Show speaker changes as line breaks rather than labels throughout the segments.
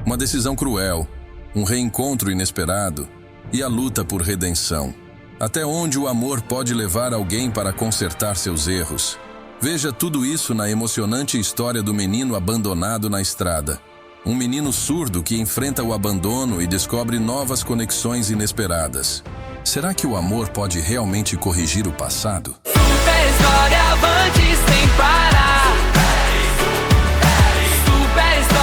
Uma decisão cruel, um reencontro inesperado e a luta por redenção. Até onde o amor pode levar alguém para consertar seus erros? Veja tudo isso na emocionante história do menino abandonado na estrada. Um menino surdo que enfrenta o abandono e descobre novas conexões inesperadas. Será que o amor pode realmente corrigir o passado?
Super história avante sem parar. Super história.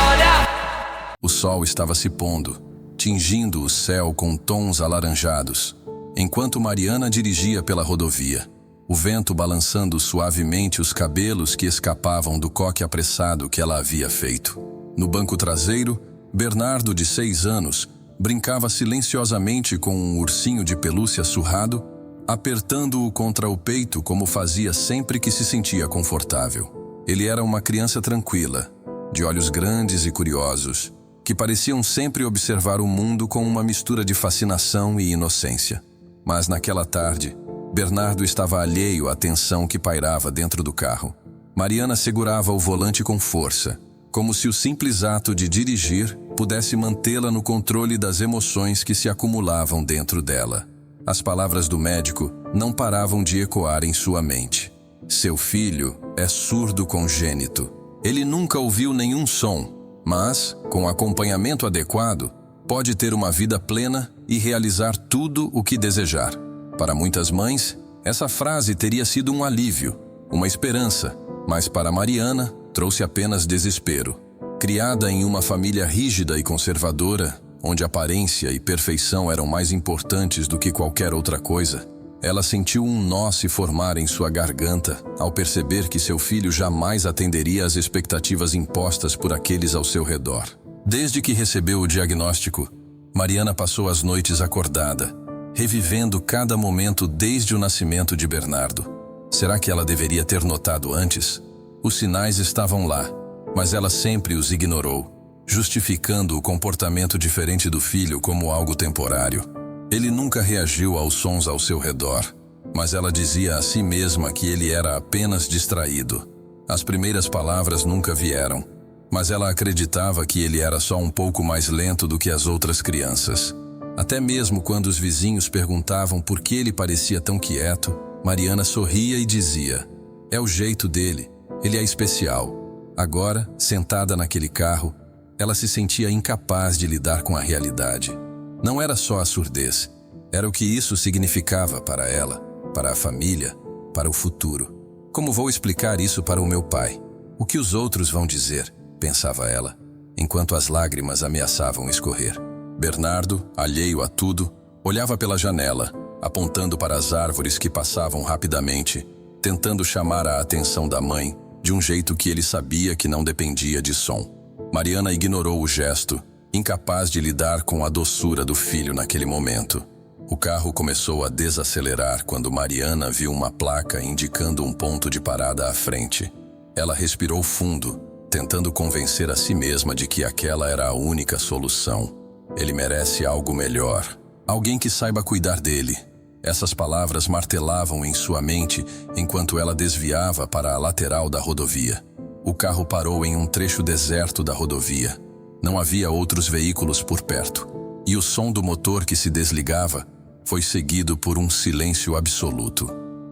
O sol estava se pondo, tingindo o céu com tons alaranjados, enquanto Mariana dirigia pela rodovia, o vento balançando suavemente os cabelos que escapavam do coque apressado que ela havia feito. No banco traseiro, Bernardo, de 6 anos, brincava silenciosamente com um ursinho de pelúcia surrado, apertando-o contra o peito como fazia sempre que se sentia confortável. Ele era uma criança tranquila, de olhos grandes e curiosos, que pareciam sempre observar o mundo com uma mistura de fascinação e inocência. Mas naquela tarde, Bernardo estava alheio à tensão que pairava dentro do carro. Mariana segurava o volante com força, como se o simples ato de dirigir pudesse mantê-la no controle das emoções que se acumulavam dentro dela. As palavras do médico não paravam de ecoar em sua mente. Seu filho é surdo congênito. Ele nunca ouviu nenhum som, mas, com acompanhamento adequado, pode ter uma vida plena e realizar tudo o que desejar. Para muitas mães, essa frase teria sido um alívio, uma esperança, mas para Mariana, trouxe apenas desespero. Criada em uma família rígida e conservadora, onde aparência e perfeição eram mais importantes do que qualquer outra coisa, ela sentiu um nó se formar em sua garganta ao perceber que seu filho jamais atenderia às expectativas impostas por aqueles ao seu redor. Desde que recebeu o diagnóstico, Mariana passou as noites acordada, revivendo cada momento desde o nascimento de Bernardo. Será que ela deveria ter notado antes? Os sinais estavam lá, mas ela sempre os ignorou, justificando o comportamento diferente do filho como algo temporário. Ele nunca reagiu aos sons ao seu redor, mas ela dizia a si mesma que ele era apenas distraído. As primeiras palavras nunca vieram, mas ela acreditava que ele era só um pouco mais lento do que as outras crianças. Até mesmo quando os vizinhos perguntavam por que ele parecia tão quieto, Mariana sorria e dizia: "É o jeito dele, ele é especial." Agora, sentada naquele carro, ela se sentia incapaz de lidar com a realidade. Não era só a surdez, era o que isso significava para ela, para a família, para o futuro. Como vou explicar isso para o meu pai? O que os outros vão dizer? Pensava ela, enquanto as lágrimas ameaçavam escorrer. Bernardo, alheio a tudo, olhava pela janela, apontando para as árvores que passavam rapidamente, tentando chamar a atenção da mãe, de um jeito que ele sabia que não dependia de som. Mariana ignorou o gesto, incapaz de lidar com a doçura do filho naquele momento. O carro começou a desacelerar quando Mariana viu uma placa indicando um ponto de parada à frente. Ela respirou fundo, tentando convencer a si mesma de que aquela era a única solução. Ele merece algo melhor, alguém que saiba cuidar dele. Essas palavras martelavam em sua mente enquanto ela desviava para a lateral da rodovia. O carro parou em um trecho deserto da rodovia. Não havia outros veículos por perto, e o som do motor que se desligava foi seguido por um silêncio absoluto.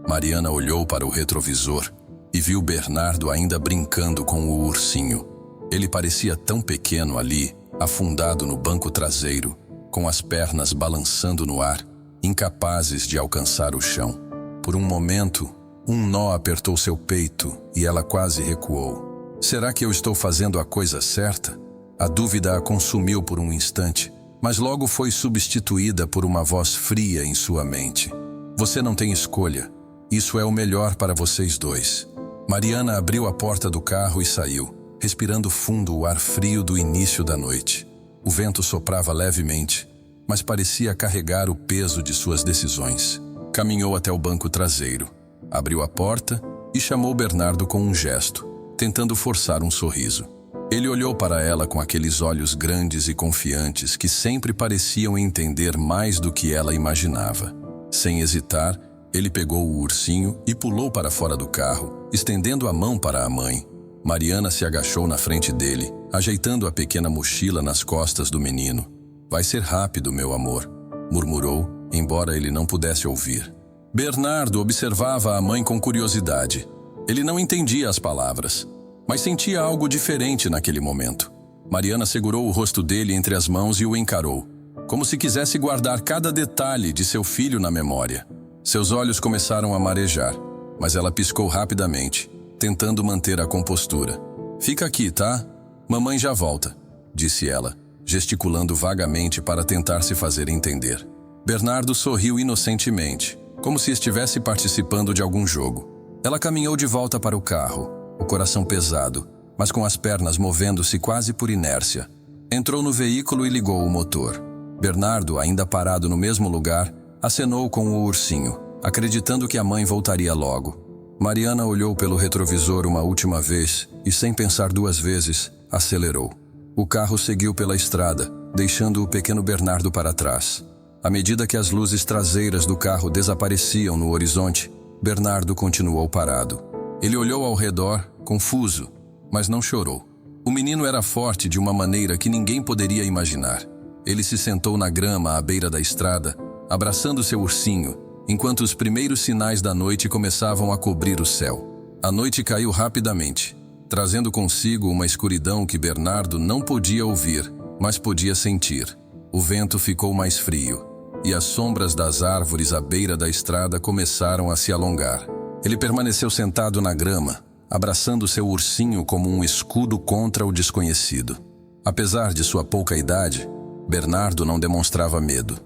Mariana olhou para o retrovisor e viu Bernardo ainda brincando com o ursinho. Ele parecia tão pequeno ali, afundado no banco traseiro, com as pernas balançando no ar, incapazes de alcançar o chão. Por um momento, um nó apertou seu peito e ela quase recuou. Será que eu estou fazendo a coisa certa? A dúvida a consumiu por um instante, mas logo foi substituída por uma voz fria em sua mente. Você não tem escolha. Isso é o melhor para vocês dois. Mariana abriu a porta do carro e saiu, respirando fundo o ar frio do início da noite. O vento soprava levemente, mas parecia carregar o peso de suas decisões. Caminhou até o banco traseiro, abriu a porta e chamou Bernardo com um gesto, tentando forçar um sorriso. Ele olhou para ela com aqueles olhos grandes e confiantes que sempre pareciam entender mais do que ela imaginava. Sem hesitar, ele pegou o ursinho e pulou para fora do carro, estendendo a mão para a mãe. Mariana se agachou na frente dele, ajeitando a pequena mochila nas costas do menino. "Vai ser rápido, meu amor", murmurou, embora ele não pudesse ouvir. Bernardo observava a mãe com curiosidade. Ele não entendia as palavras, mas sentia algo diferente naquele momento. Mariana segurou o rosto dele entre as mãos e o encarou, como se quisesse guardar cada detalhe de seu filho na memória. Seus olhos começaram a marejar, mas ela piscou rapidamente, tentando manter a compostura. "Fica aqui, tá? Mamãe já volta", disse ela, gesticulando vagamente para tentar se fazer entender. Bernardo sorriu inocentemente, como se estivesse participando de algum jogo. Ela caminhou de volta para o carro, o coração pesado, mas com as pernas movendo-se quase por inércia. Entrou no veículo e ligou o motor. Bernardo, ainda parado no mesmo lugar, acenou com o ursinho, acreditando que a mãe voltaria logo. Mariana olhou pelo retrovisor uma última vez e, sem pensar duas vezes, acelerou. O carro seguiu pela estrada, deixando o pequeno Bernardo para trás. À medida que as luzes traseiras do carro desapareciam no horizonte, Bernardo continuou parado. Ele olhou ao redor, confuso, mas não chorou. O menino era forte de uma maneira que ninguém poderia imaginar. Ele se sentou na grama à beira da estrada, abraçando seu ursinho, enquanto os primeiros sinais da noite começavam a cobrir o céu. A noite caiu rapidamente, trazendo consigo uma escuridão que Bernardo não podia ouvir, mas podia sentir. O vento ficou mais frio, e as sombras das árvores à beira da estrada começaram a se alongar. Ele permaneceu sentado na grama, abraçando seu ursinho como um escudo contra o desconhecido. Apesar de sua pouca idade, Bernardo não demonstrava medo.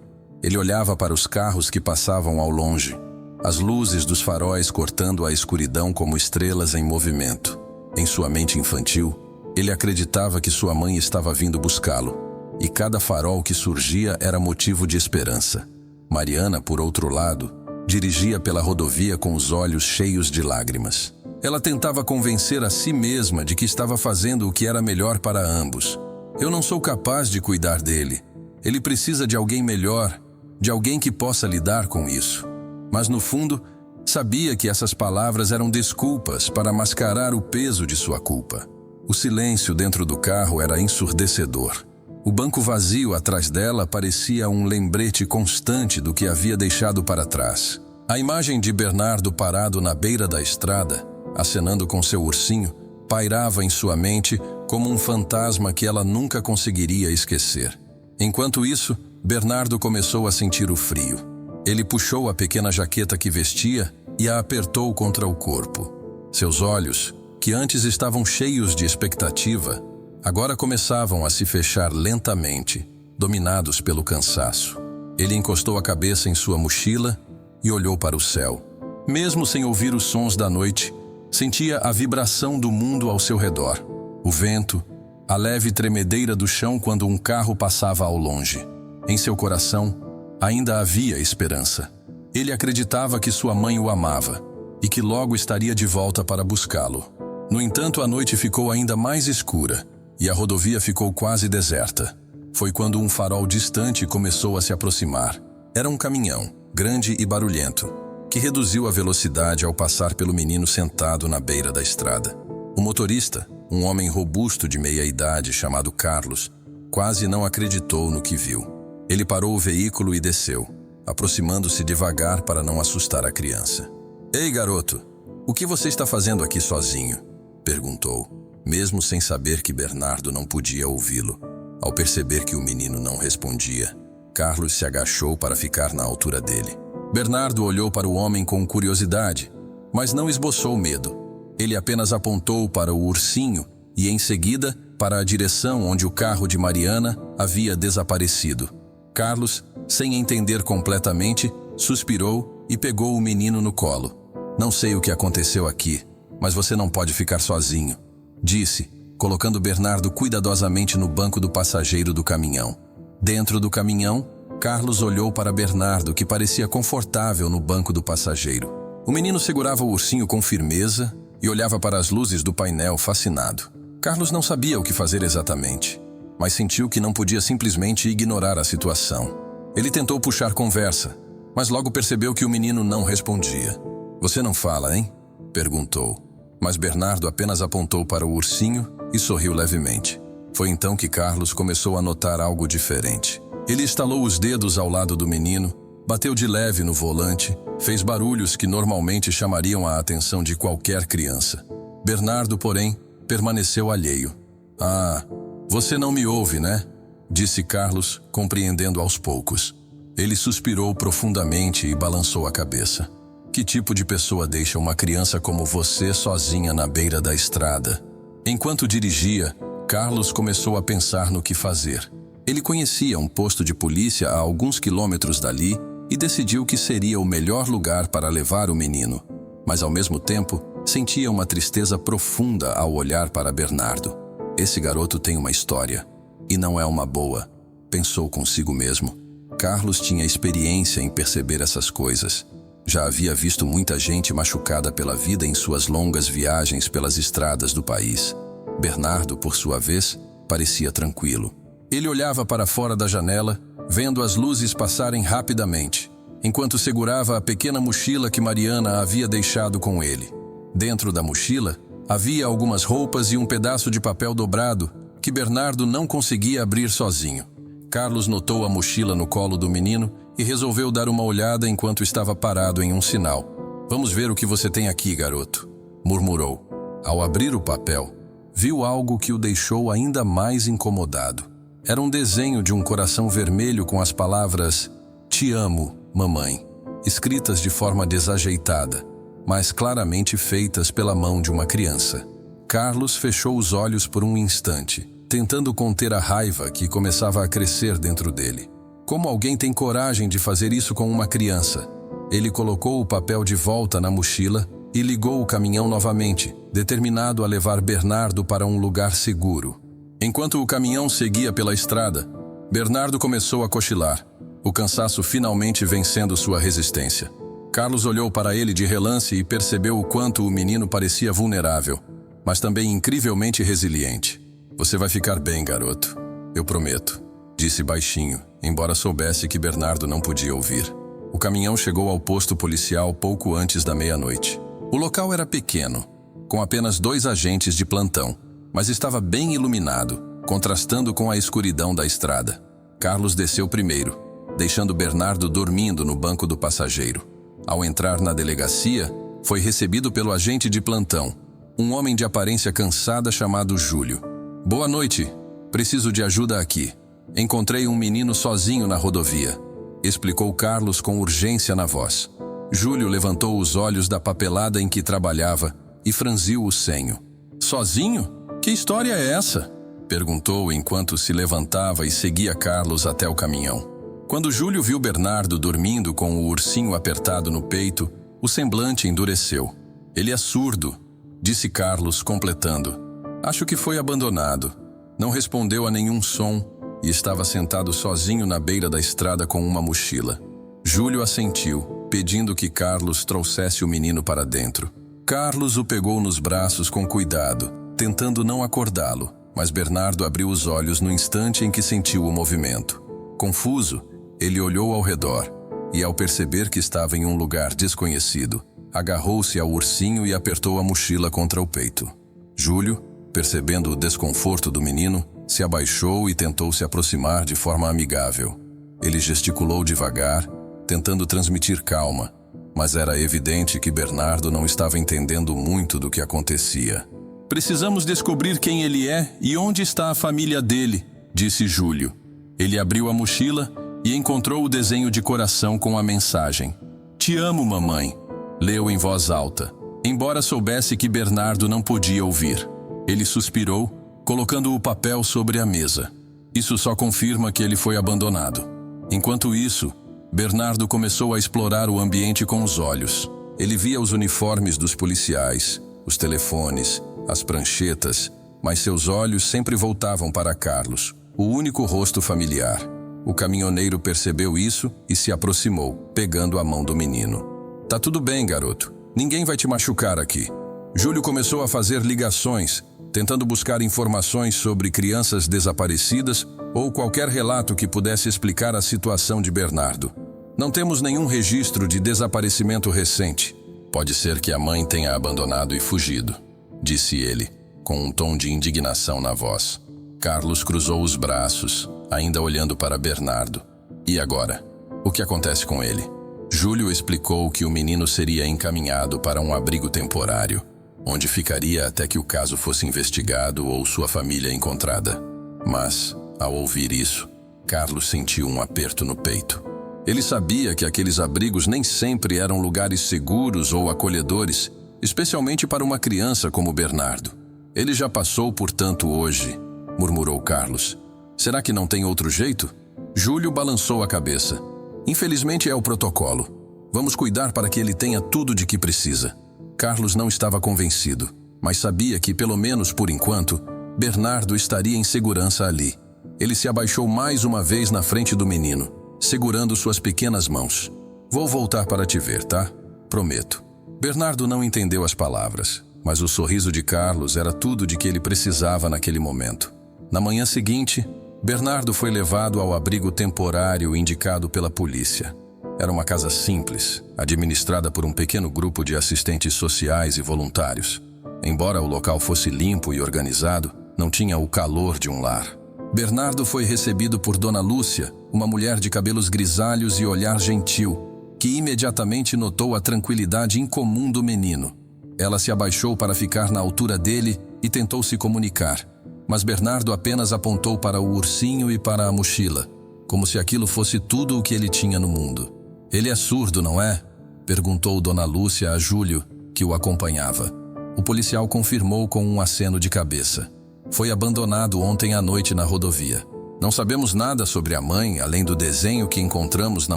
Ele olhava para os carros que passavam ao longe, as luzes dos faróis cortando a escuridão como estrelas em movimento. Em sua mente infantil, ele acreditava que sua mãe estava vindo buscá-lo, e cada farol que surgia era motivo de esperança. Mariana, por outro lado, dirigia pela rodovia com os olhos cheios de lágrimas. Ela tentava convencer a si mesma de que estava fazendo o que era melhor para ambos. "Eu não sou capaz de cuidar dele. Ele precisa de alguém melhor, de alguém que possa lidar com isso." Mas no fundo, sabia que essas palavras eram desculpas para mascarar o peso de sua culpa. O silêncio dentro do carro era ensurdecedor. O banco vazio atrás dela parecia um lembrete constante do que havia deixado para trás. A imagem de Bernardo parado na beira da estrada, acenando com seu ursinho, pairava em sua mente como um fantasma que ela nunca conseguiria esquecer. Enquanto isso, Bernardo começou a sentir o frio. Ele puxou a pequena jaqueta que vestia e a apertou contra o corpo. Seus olhos, que antes estavam cheios de expectativa, agora começavam a se fechar lentamente, dominados pelo cansaço. Ele encostou a cabeça em sua mochila e olhou para o céu. Mesmo sem ouvir os sons da noite, sentia a vibração do mundo ao seu redor. O vento, a leve tremedeira do chão quando um carro passava ao longe. Em seu coração, ainda havia esperança. Ele acreditava que sua mãe o amava e que logo estaria de volta para buscá-lo. No entanto, a noite ficou ainda mais escura e a rodovia ficou quase deserta. Foi quando um farol distante começou a se aproximar. Era um caminhão, grande e barulhento, que reduziu a velocidade ao passar pelo menino sentado na beira da estrada. O motorista, um homem robusto de meia-idade chamado Carlos, quase não acreditou no que viu. Ele parou o veículo e desceu, aproximando-se devagar para não assustar a criança. "Ei, garoto, o que você está fazendo aqui sozinho?", perguntou, mesmo sem saber que Bernardo não podia ouvi-lo. Ao perceber que o menino não respondia, Carlos se agachou para ficar na altura dele. Bernardo olhou para o homem com curiosidade, mas não esboçou medo. Ele apenas apontou para o ursinho e, em seguida, para a direção onde o carro de Mariana havia desaparecido. Carlos, sem entender completamente, suspirou e pegou o menino no colo. "Não sei o que aconteceu aqui, mas você não pode ficar sozinho", disse, colocando Bernardo cuidadosamente no banco do passageiro do caminhão. Dentro do caminhão, Carlos olhou para Bernardo, que parecia confortável no banco do passageiro. O menino segurava o ursinho com firmeza e olhava para as luzes do painel fascinado. Carlos não sabia o que fazer exatamente, mas sentiu que não podia simplesmente ignorar a situação. Ele tentou puxar conversa, mas logo percebeu que o menino não respondia. "Você não fala, hein?", perguntou. mas Bernardo apenas apontou para o ursinho e sorriu levemente. Foi então que Carlos começou a notar algo diferente. Ele estalou os dedos ao lado do menino, bateu de leve no volante, fez barulhos que normalmente chamariam a atenção de qualquer criança. Bernardo, porém, permaneceu alheio. "Ah, você não me ouve, né?", disse Carlos, compreendendo aos poucos. Ele suspirou profundamente e balançou a cabeça. "Que tipo de pessoa deixa uma criança como você sozinha na beira da estrada?" Enquanto dirigia, Carlos começou a pensar no que fazer. Ele conhecia um posto de polícia a alguns quilômetros dali e decidiu que seria o melhor lugar para levar o menino. Mas, ao mesmo tempo, sentia uma tristeza profunda ao olhar para Bernardo. "Esse garoto tem uma história, e não é uma boa", pensou consigo mesmo. Carlos tinha experiência em perceber essas coisas. Já havia visto muita gente machucada pela vida em suas longas viagens pelas estradas do país. Bernardo, por sua vez, parecia tranquilo. Ele olhava para fora da janela, vendo as luzes passarem rapidamente, enquanto segurava a pequena mochila que Mariana havia deixado com ele. Dentro da mochila, havia algumas roupas e um pedaço de papel dobrado que Bernardo não conseguia abrir sozinho. Carlos notou a mochila no colo do menino e resolveu dar uma olhada enquanto estava parado em um sinal. "Vamos ver o que você tem aqui, garoto", murmurou. Ao abrir o papel, viu algo que o deixou ainda mais incomodado. Era um desenho de um coração vermelho com as palavras "Te amo, mamãe", escritas de forma desajeitada, mas claramente feitas pela mão de uma criança. Carlos fechou os olhos por um instante, tentando conter a raiva que começava a crescer dentro dele. Como alguém tem coragem de fazer isso com uma criança? Ele colocou o papel de volta na mochila e ligou o caminhão novamente, determinado a levar Bernardo para um lugar seguro. Enquanto o caminhão seguia pela estrada, Bernardo começou a cochilar, o cansaço finalmente vencendo sua resistência. Carlos olhou para ele de relance e percebeu o quanto o menino parecia vulnerável, mas também incrivelmente resiliente. "Você vai ficar bem, garoto. Eu prometo", disse baixinho, embora soubesse que Bernardo não podia ouvir. O caminhão chegou ao posto policial pouco antes da meia-noite. O local era pequeno, com apenas 2 agentes de plantão, mas estava bem iluminado, contrastando com a escuridão da estrada. Carlos desceu primeiro, deixando Bernardo dormindo no banco do passageiro. Ao entrar na delegacia, foi recebido pelo agente de plantão, um homem de aparência cansada chamado Júlio. "Boa noite. Preciso de ajuda aqui. Encontrei um menino sozinho na rodovia", explicou Carlos com urgência na voz. Júlio levantou os olhos da papelada em que trabalhava e franziu o senho. "Sozinho? Que história é essa?", perguntou enquanto se levantava e seguia Carlos até o caminhão. Quando Júlio viu Bernardo dormindo com o ursinho apertado no peito, o semblante endureceu. "Ele é surdo", disse Carlos, completando. "Acho que foi abandonado. Não respondeu a nenhum som e estava sentado sozinho na beira da estrada com uma mochila." Júlio assentiu, pedindo que Carlos trouxesse o menino para dentro. Carlos o pegou nos braços com cuidado, tentando não acordá-lo, mas Bernardo abriu os olhos no instante em que sentiu o movimento. Confuso, ele olhou ao redor e, ao perceber que estava em um lugar desconhecido, agarrou-se ao ursinho e apertou a mochila contra o peito. Júlio, percebendo o desconforto do menino, se abaixou e tentou se aproximar de forma amigável. Ele gesticulou devagar, tentando transmitir calma, mas era evidente que Bernardo não estava entendendo muito do que acontecia. "Precisamos descobrir quem ele é e onde está a família dele", disse Júlio. Ele abriu a mochila e encontrou o desenho de coração com a mensagem: "Te amo, mamãe", leu em voz alta, embora soubesse que Bernardo não podia ouvir. Ele suspirou, colocando o papel sobre a mesa. Isso só confirma que ele foi abandonado. Enquanto isso, Bernardo começou a explorar o ambiente com os olhos. Ele via os uniformes dos policiais, os telefones, as pranchetas, mas seus olhos sempre voltavam para Carlos, o único rosto familiar. O caminhoneiro percebeu isso e se aproximou, pegando a mão do menino. "Tá tudo bem, garoto. Ninguém vai te machucar aqui." Júlio começou a fazer ligações, tentando buscar informações sobre crianças desaparecidas ou qualquer relato que pudesse explicar a situação de Bernardo. "Não temos nenhum registro de desaparecimento recente. Pode ser que a mãe tenha abandonado e fugido", disse ele, com um tom de indignação na voz. Carlos cruzou os braços, ainda olhando para Bernardo. E agora? O que acontece com ele? Júlio explicou que o menino seria encaminhado para um abrigo temporário, onde ficaria até que o caso fosse investigado ou sua família encontrada. Mas, ao ouvir isso, Carlos sentiu um aperto no peito. Ele sabia que aqueles abrigos nem sempre eram lugares seguros ou acolhedores, especialmente para uma criança como Bernardo. Ele já passou por tanto hoje, murmurou Carlos. Será que não tem outro jeito? Júlio balançou a cabeça. Infelizmente é o protocolo. Vamos cuidar para que ele tenha tudo de que precisa. Carlos não estava convencido, mas sabia que, pelo menos por enquanto, Bernardo estaria em segurança ali. Ele se abaixou mais uma vez na frente do menino, segurando suas pequenas mãos. Vou voltar para te ver, tá? Prometo. Bernardo não entendeu as palavras, mas o sorriso de Carlos era tudo de que ele precisava naquele momento. Na manhã seguinte, Bernardo foi levado ao abrigo temporário indicado pela polícia. Era uma casa simples, administrada por um pequeno grupo de assistentes sociais e voluntários. Embora o local fosse limpo e organizado, não tinha o calor de um lar. Bernardo foi recebido por Dona Lúcia, uma mulher de cabelos grisalhos e olhar gentil, que imediatamente notou a tranquilidade incomum do menino. Ela se abaixou para ficar na altura dele e tentou se comunicar, mas Bernardo apenas apontou para o ursinho e para a mochila, como se aquilo fosse tudo o que ele tinha no mundo. Ele é surdo, não é? Perguntou Dona Lúcia a Júlio, que o acompanhava. O policial confirmou com um aceno de cabeça. Foi abandonado ontem à noite na rodovia. Não sabemos nada sobre a mãe, além do desenho que encontramos na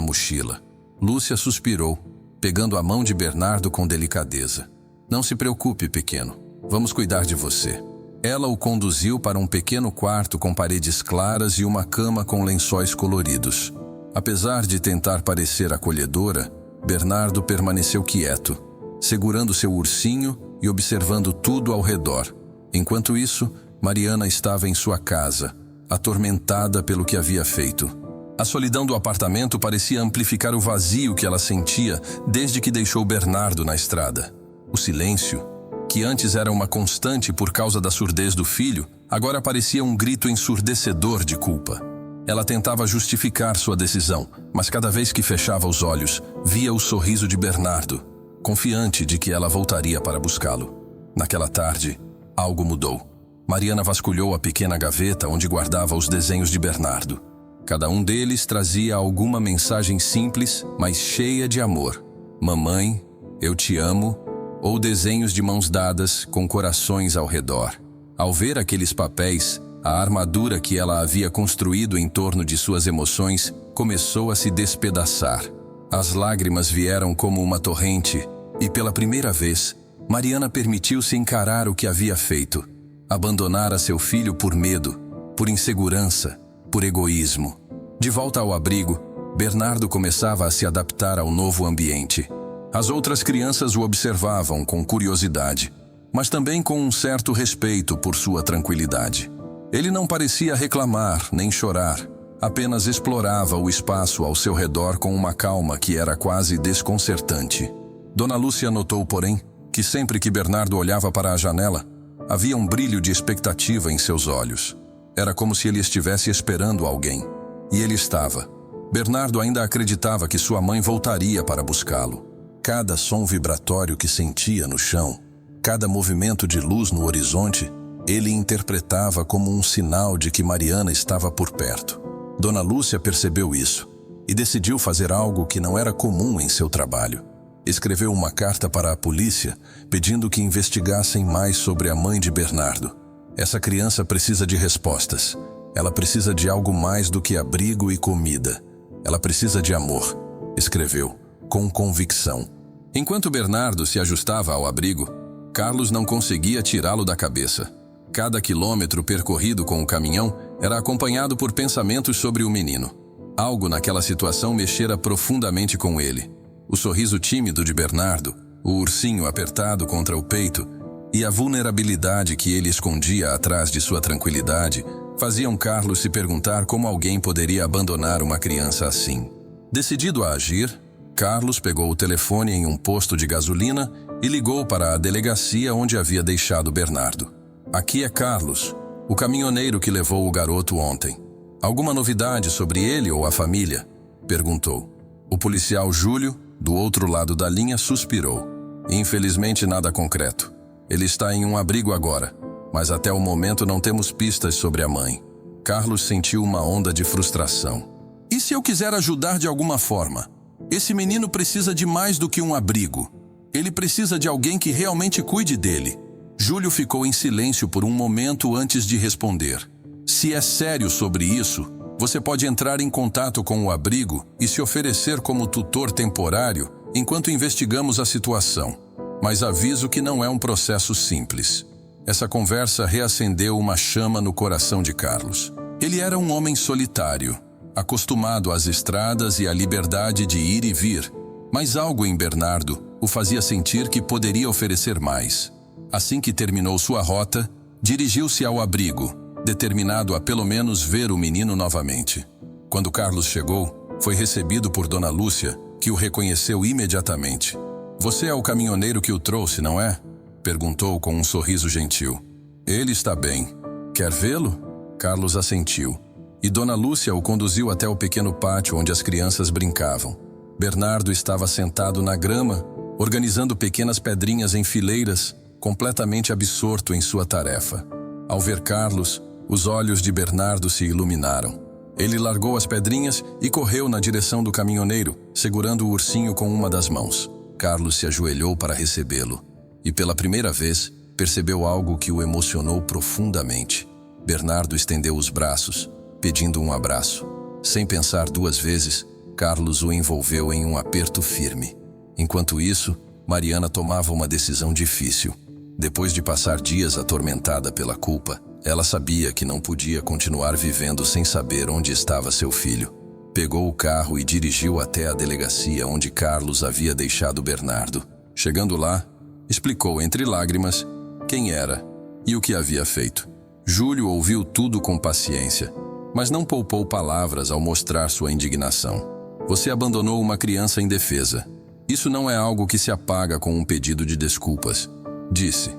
mochila. Lúcia suspirou, pegando a mão de Bernardo com delicadeza. Não se preocupe, pequeno. Vamos cuidar de você. Ela o conduziu para um pequeno quarto com paredes claras e uma cama com lençóis coloridos. Apesar de tentar parecer acolhedora, Bernardo permaneceu quieto, segurando seu ursinho e observando tudo ao redor. Enquanto isso, Mariana estava em sua casa, atormentada pelo que havia feito. A solidão do apartamento parecia amplificar o vazio que ela sentia desde que deixou Bernardo na estrada. O silêncio, que antes era uma constante por causa da surdez do filho, agora parecia um grito ensurdecedor de culpa. Ela tentava justificar sua decisão, mas cada vez que fechava os olhos, via o sorriso de Bernardo, confiante de que ela voltaria para buscá-lo. Naquela tarde, algo mudou. Mariana vasculhou a pequena gaveta onde guardava os desenhos de Bernardo. Cada um deles trazia alguma mensagem simples, mas cheia de amor. Mamãe, eu te amo, ou desenhos de mãos dadas com corações ao redor. Ao ver aqueles papéis, a armadura que ela havia construído em torno de suas emoções começou a se despedaçar. As lágrimas vieram como uma torrente e, pela primeira vez, Mariana permitiu-se encarar o que havia feito. Abandonar a seu filho por medo, por insegurança, por egoísmo. De volta ao abrigo, Bernardo começava a se adaptar ao novo ambiente. As outras crianças o observavam com curiosidade, mas também com um certo respeito por sua tranquilidade. Ele não parecia reclamar nem chorar, apenas explorava o espaço ao seu redor com uma calma que era quase desconcertante. Dona Lúcia notou, porém, que sempre que Bernardo olhava para a janela, havia um brilho de expectativa em seus olhos. Era como se ele estivesse esperando alguém. E ele estava. Bernardo ainda acreditava que sua mãe voltaria para buscá-lo. Cada som vibratório que sentia no chão, cada movimento de luz no horizonte, ele interpretava como um sinal de que Mariana estava por perto. Dona Lúcia percebeu isso e decidiu fazer algo que não era comum em seu trabalho. Escreveu uma carta para a polícia pedindo que investigassem mais sobre a mãe de Bernardo. Essa criança precisa de respostas. Ela precisa de algo mais do que abrigo e comida. Ela precisa de amor, escreveu, com convicção. Enquanto Bernardo se ajustava ao abrigo, Carlos não conseguia tirá-lo da cabeça. Cada quilômetro percorrido com o caminhão era acompanhado por pensamentos sobre o menino. Algo naquela situação mexera profundamente com ele. O sorriso tímido de Bernardo, o ursinho apertado contra o peito e a vulnerabilidade que ele escondia atrás de sua tranquilidade faziam Carlos se perguntar como alguém poderia abandonar uma criança assim. Decidido a agir, Carlos pegou o telefone em um posto de gasolina e ligou para a delegacia onde havia deixado Bernardo. Aqui é Carlos, o caminhoneiro que levou o garoto ontem. Alguma novidade sobre ele ou a família? Perguntou. O policial Júlio, do outro lado da linha, suspirou. Infelizmente nada concreto. Ele está em um abrigo agora, mas até o momento não temos pistas sobre a mãe. Carlos sentiu uma onda de frustração. E se eu quiser ajudar de alguma forma? Esse menino precisa de mais do que um abrigo. Ele precisa de alguém que realmente cuide dele. Júlio ficou em silêncio por um momento antes de responder. Se é sério sobre isso, você pode entrar em contato com o abrigo e se oferecer como tutor temporário enquanto investigamos a situação. Mas aviso que não é um processo simples. Essa conversa reacendeu uma chama no coração de Carlos. Ele era um homem solitário, acostumado às estradas e à liberdade de ir e vir, mas algo em Bernardo o fazia sentir que poderia oferecer mais. Assim que terminou sua rota, dirigiu-se ao abrigo, determinado a pelo menos ver o menino novamente. Quando Carlos chegou, foi recebido por Dona Lúcia, que o reconheceu imediatamente. Você é o caminhoneiro que o trouxe, não é? Perguntou com um sorriso gentil. Ele está bem. Quer vê-lo? Carlos assentiu. E Dona Lúcia o conduziu até o pequeno pátio onde as crianças brincavam. Bernardo estava sentado na grama, organizando pequenas pedrinhas em fileiras, completamente absorto em sua tarefa. Ao ver Carlos, os olhos de Bernardo se iluminaram. Ele largou as pedrinhas e correu na direção do caminhoneiro, segurando o ursinho com uma das mãos. Carlos se ajoelhou para recebê-lo. E pela primeira vez, percebeu algo que o emocionou profundamente. Bernardo estendeu os braços, pedindo um abraço. Sem pensar duas vezes, Carlos o envolveu em um aperto firme. Enquanto isso, Mariana tomava uma decisão difícil. Depois de passar dias atormentada pela culpa, ela sabia que não podia continuar vivendo sem saber onde estava seu filho. Pegou o carro e dirigiu até a delegacia onde Carlos havia deixado Bernardo. Chegando lá, explicou entre lágrimas quem era e o que havia feito. Júlio ouviu tudo com paciência, mas não poupou palavras ao mostrar sua indignação. Você abandonou uma criança indefesa. Isso não é algo que se apaga com um pedido de desculpas, disse.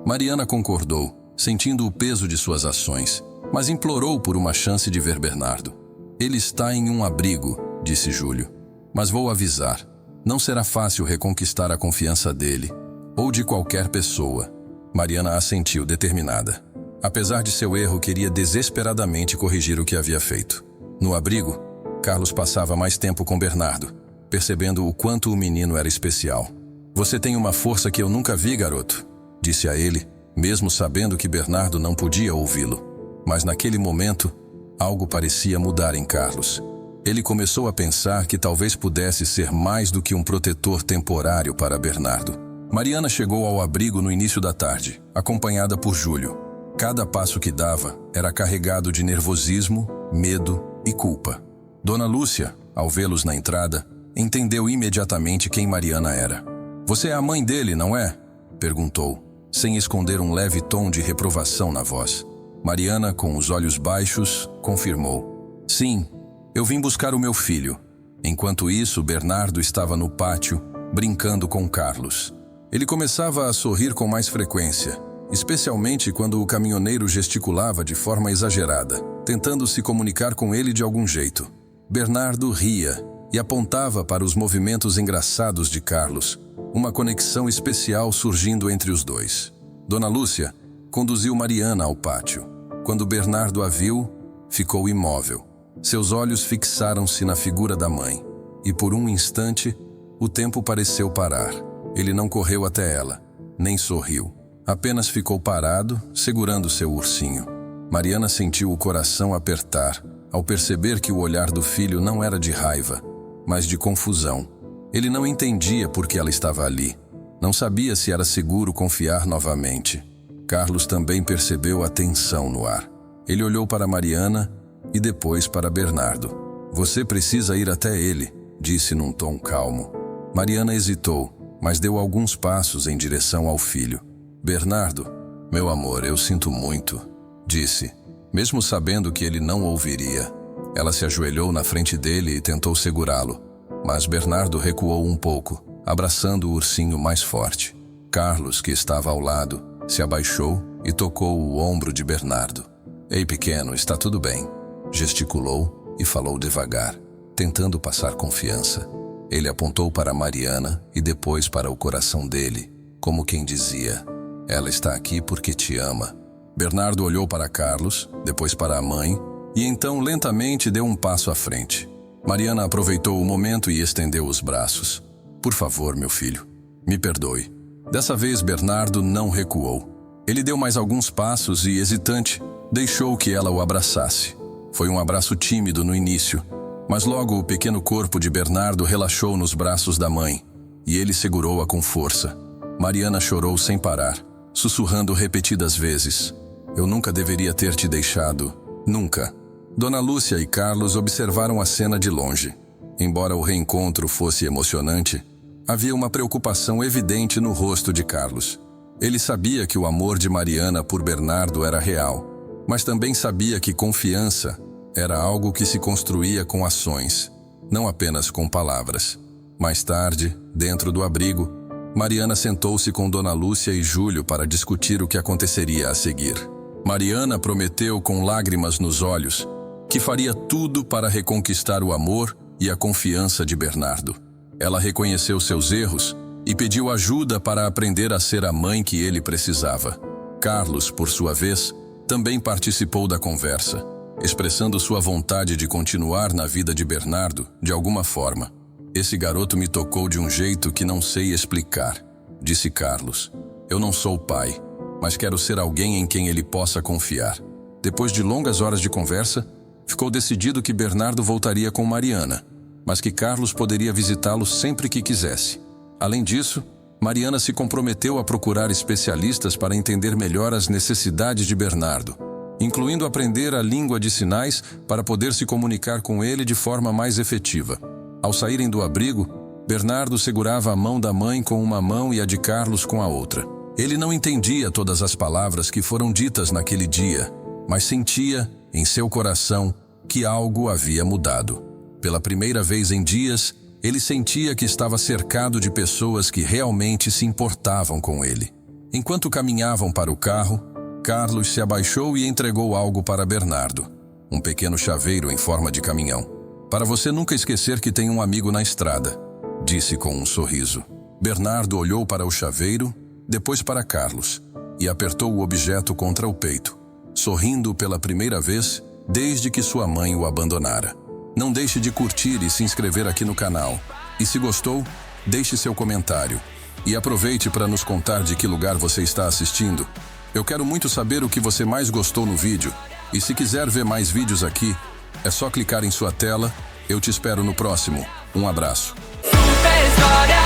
Mariana concordou, sentindo o peso de suas ações, mas implorou por uma chance de ver Bernardo. Ele está em um abrigo, disse Júlio. Mas vou avisar, não será fácil reconquistar a confiança dele, ou de qualquer pessoa. Mariana assentiu, determinada. Apesar de seu erro, queria desesperadamente corrigir o que havia feito. No abrigo, Carlos passava mais tempo com Bernardo, percebendo o quanto o menino era especial. Você tem uma força que eu nunca vi, garoto, disse a ele, mesmo sabendo que Bernardo não podia ouvi-lo. Mas naquele momento, algo parecia mudar em Carlos. Ele começou a pensar que talvez pudesse ser mais do que um protetor temporário para Bernardo. Mariana chegou ao abrigo no início da tarde, acompanhada por Júlio. Cada passo que dava era carregado de nervosismo, medo e culpa. Dona Lúcia, ao vê-los na entrada, entendeu imediatamente quem Mariana era. Você é a mãe dele, não é? Perguntou, sem esconder um leve tom de reprovação na voz. Mariana, com os olhos baixos, confirmou. Sim, eu vim buscar o meu filho. Enquanto isso, Bernardo estava no pátio, brincando com Carlos. Ele começava a sorrir com mais frequência, especialmente quando o caminhoneiro gesticulava de forma exagerada, tentando se comunicar com ele de algum jeito. Bernardo ria e apontava para os movimentos engraçados de Carlos, uma conexão especial surgindo entre os dois. Dona Lúcia conduziu Mariana ao pátio. Quando Bernardo a viu, ficou imóvel. Seus olhos fixaram-se na figura da mãe, e por um instante, o tempo pareceu parar. Ele não correu até ela, nem sorriu. Apenas ficou parado, segurando seu ursinho. Mariana sentiu o coração apertar, ao perceber que o olhar do filho não era de raiva, mas de confusão. Ele não entendia por que ela estava ali. Não sabia se era seguro confiar novamente. Carlos também percebeu a tensão no ar. Ele olhou para Mariana e depois para Bernardo. Você precisa ir até ele, disse num tom calmo. Mariana hesitou, mas deu alguns passos em direção ao filho. Bernardo, meu amor, eu sinto muito, disse, mesmo sabendo que ele não ouviria. Ela se ajoelhou na frente dele e tentou segurá-lo, mas Bernardo recuou um pouco, abraçando o ursinho mais forte. Carlos, que estava ao lado, se abaixou e tocou o ombro de Bernardo. "Ei, pequeno, está tudo bem", gesticulou e falou devagar, tentando passar confiança. Ele apontou para Mariana e depois para o coração dele, como quem dizia: "Ela está aqui porque te ama". Bernardo olhou para Carlos, depois para a mãe, e então lentamente deu um passo à frente. Mariana aproveitou o momento e estendeu os braços. "Por favor, meu filho, me perdoe". Dessa vez Bernardo não recuou. Ele deu mais alguns passos e, hesitante, deixou que ela o abraçasse. Foi um abraço tímido no início, mas logo o pequeno corpo de Bernardo relaxou nos braços da mãe, e ele segurou-a com força. Mariana chorou sem parar, sussurrando repetidas vezes: "Eu nunca deveria ter te deixado, nunca". Dona Lúcia e Carlos observaram a cena de longe. Embora o reencontro fosse emocionante, havia uma preocupação evidente no rosto de Carlos. Ele sabia que o amor de Mariana por Bernardo era real, mas também sabia que confiança era algo que se construía com ações, não apenas com palavras. Mais tarde, dentro do abrigo, Mariana sentou-se com Dona Lúcia e Júlio para discutir o que aconteceria a seguir. Mariana prometeu com lágrimas nos olhos que faria tudo para reconquistar o amor e a confiança de Bernardo. Ela reconheceu seus erros e pediu ajuda para aprender a ser a mãe que ele precisava. Carlos, por sua vez, também participou da conversa, expressando sua vontade de continuar na vida de Bernardo de alguma forma. "Esse garoto me tocou de um jeito que não sei explicar", disse Carlos. "Eu não sou pai, mas quero ser alguém em quem ele possa confiar". Depois de longas horas de conversa, ficou decidido que Bernardo voltaria com Mariana, mas que Carlos poderia visitá-lo sempre que quisesse. Além disso, Mariana se comprometeu a procurar especialistas para entender melhor as necessidades de Bernardo, incluindo aprender a língua de sinais para poder se comunicar com ele de forma mais efetiva. Ao saírem do abrigo, Bernardo segurava a mão da mãe com uma mão e a de Carlos com a outra. Ele não entendia todas as palavras que foram ditas naquele dia, mas sentia, em seu coração, que algo havia mudado. Pela primeira vez em dias, ele sentia que estava cercado de pessoas que realmente se importavam com ele. Enquanto caminhavam para o carro, Carlos se abaixou e entregou algo para Bernardo, um pequeno chaveiro em forma de caminhão. "Para você nunca esquecer que tem um amigo na estrada", disse com um sorriso. Bernardo olhou para o chaveiro, depois para Carlos, e apertou o objeto contra o peito, sorrindo pela primeira vez desde que sua mãe o abandonara. Não deixe de curtir e se inscrever aqui no canal. E se gostou, deixe seu comentário. E aproveite para nos contar de que lugar você está assistindo. Eu quero muito saber o que você mais gostou no vídeo. E se quiser ver mais vídeos aqui, é só clicar em sua tela. Eu te espero no próximo. Um abraço.
Super história.